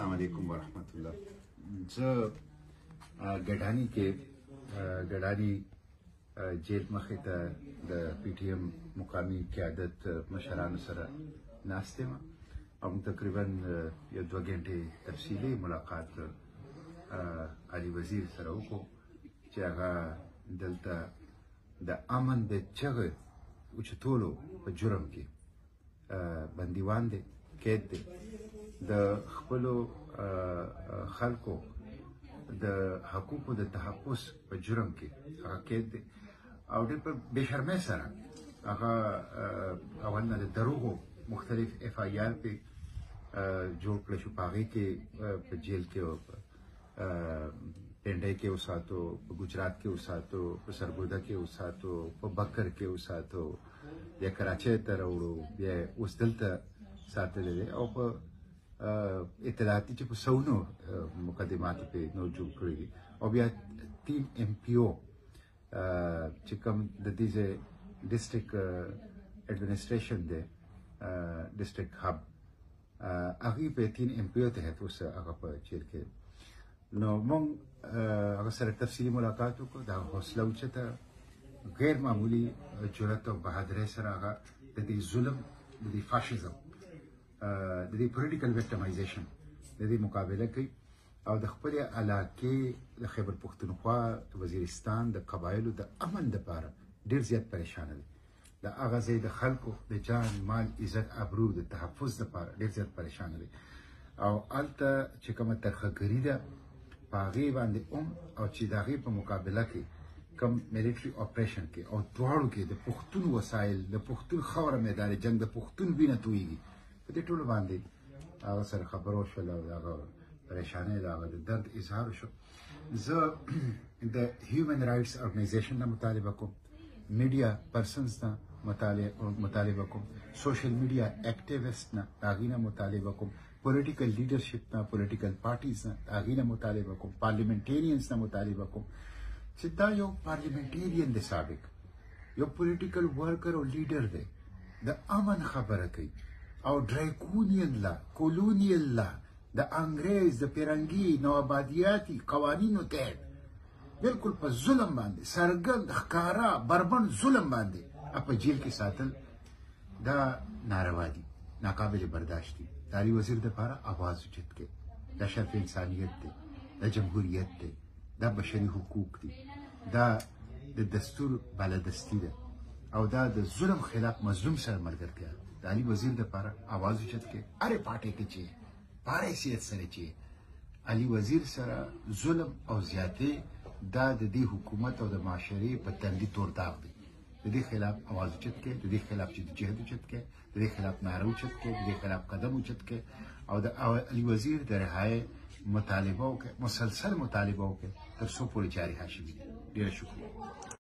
अस्सलाम वालेकुम वरहमतुल्लाह। زه ګډانی کې ګډانی جیل مخې ته د پی ټی ایم مقامی قیادت مشرانو سره ناستې وم او تقریبا یو 2 غنټې تفصیلي ملاقات علي وزیر سره وکړو چې هغه دلته د امن د چغې اوچتولو په جرم کې بندیوان دی قید دی د خپلو خلکو د حقوقو د تحفظ په جرم کې هغه قید دی او ډېر په بېشرمۍ سره هغه اول نه د دروغو مختلف اف آی آر پې جوړ کړی شو په هغې کې په جیل کې پنډۍ کې وساتو په ګجرات کې وساتو په سرګوده کې وساتو په بکر کې وساتو بیا کراچۍ ته راوړو بیا اوس دلته ساتلی دی او په اطلاعاتي چې په سونو مقدماتو پې نو جوړ کړي دي او بیا 3 ایم پی او چې کوم د دې ځای ډسټرکټ ایډمنسټریشن دی ډسټرکټ هب هغې په 3 ایم پی او تحت اوس هغه په جیل کې نو موږ هغه سره تفصیلي ملاقات وکړو د حوصله اوچته غیر معمولي جرأت او بهادرۍ سره هغه د دې ظلم د دې فاشیزم د دې پولیټیکل ویکټمایزیشن د دې مقابله کوي او د خپل علاقې د خیبر پښتونخوا وزیرستان د قبایلو د امن دپاره ډېر زیات پریشانه دی د هغه ځای د خلکو د جان مال عزت ابرو د تحفظ دپاره ډېر زیات پریشانه دی او هلته چې کومه ترخهګري ده په هغې باندې او چې د هغې په مقابله کې کم میلیټري اپریشن کې او دواړو کې د پښتون وسایل د پښتون خاوره میدان جنګ د پښتون وینه تویږي په دې ټولو باندې هغه سره خبرو وشول او د هغه پریشانۍ د هغه د درد اظهار وشو زه د هیومن رایټس ارګنایزیشن نه مطالبه کوم میډیا پرسنز نه مطالبه کوم سوشل میډیا اکټیویسټ نه د هغې نه مطالبه کوم پولیټیکل لیډرشپ نه پولیټیکل پارټیز نه د هغې نه مطالبه کوم پارلیمنټیرینز نه مطالبه کوم چې دا یو پارلیمنټیرین دی سابق یو پولیټیکل ورکر او لیډر دی د امن خبره کوي او ډرایکونین لا کولونیل لا د انګریز د پیرنګي نوآبادیاتي قوانینو تحت بالکل په ظلم باندې څرګند ښکارا بربند ظلم باندې په جیل کې ساتل دا ناروا دي ناقابل برداشت دي د علي وزیر دپاره اواز اوچت کړي دا شرف انسانیت دی دا جمهوریت دی دا بشري حقوق دي دا د دستور بالادستي ده او دا د ظلم خلاف مظلوم سره ملګرتیا د علي وزیر دپاره اواز اوچت کړي هرې پارټۍ کې چې په هر حیثیت سره چې علي وزیر سره ظلم او زیاتې دا د دې حکومت او د معاشرې په تندي تور داغ دی د دې خلاف اواز اوچت کړي د دې خلاف جدوجهد اوچت کړي د دې خلاف نعره اوچت کړي د دې خلاف قدم اوچت کړي او د علي وزیر د رهایۍ مطالبه وکړي مسلسل مطالبه وکړي تر څو پورې جاري شي. ډېره شکریه.